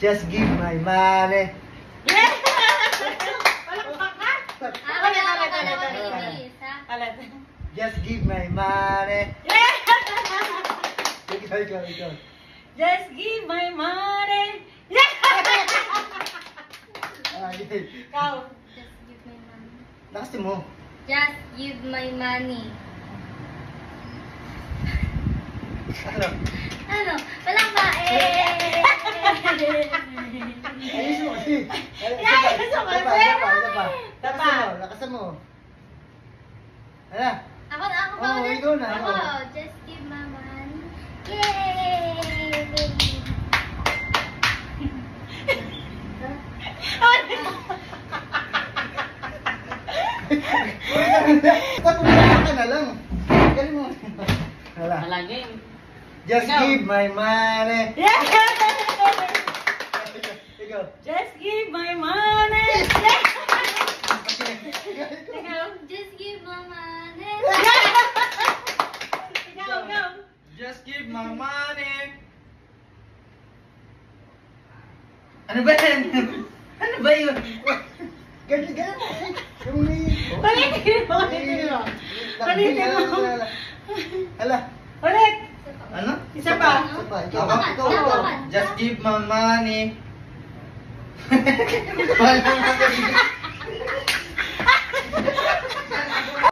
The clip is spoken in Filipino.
Just give my money. Yes! Palakpak ka? Alat. Just give my money. Yes! Ikaw. Just give my money. Yes! Ikaw. Just give my money. Lakasin mo. Just give my money. Ano? Ano? Walang ba? Ayos mo kasi. Ayos mo kasi. Tapa. Lakasan mo. Ano? Ako na, ako Oo, ulit. ikaw na, Ako. oo. Just give my money. Yay! Tapos ka na lang. Galing mo. Hala. Malagi. Just Ikaw. give my money. Yes! Ikaw. Just give my money. Ikaw. Just give my money. Ikaw. Just give my money. Ano ba yan? Ano ba yun? Ganyan. Yung may... Palitin mo. Palitin mo. Hala. Ulit. Ano? Isa pa. Ikaw. Just give my money.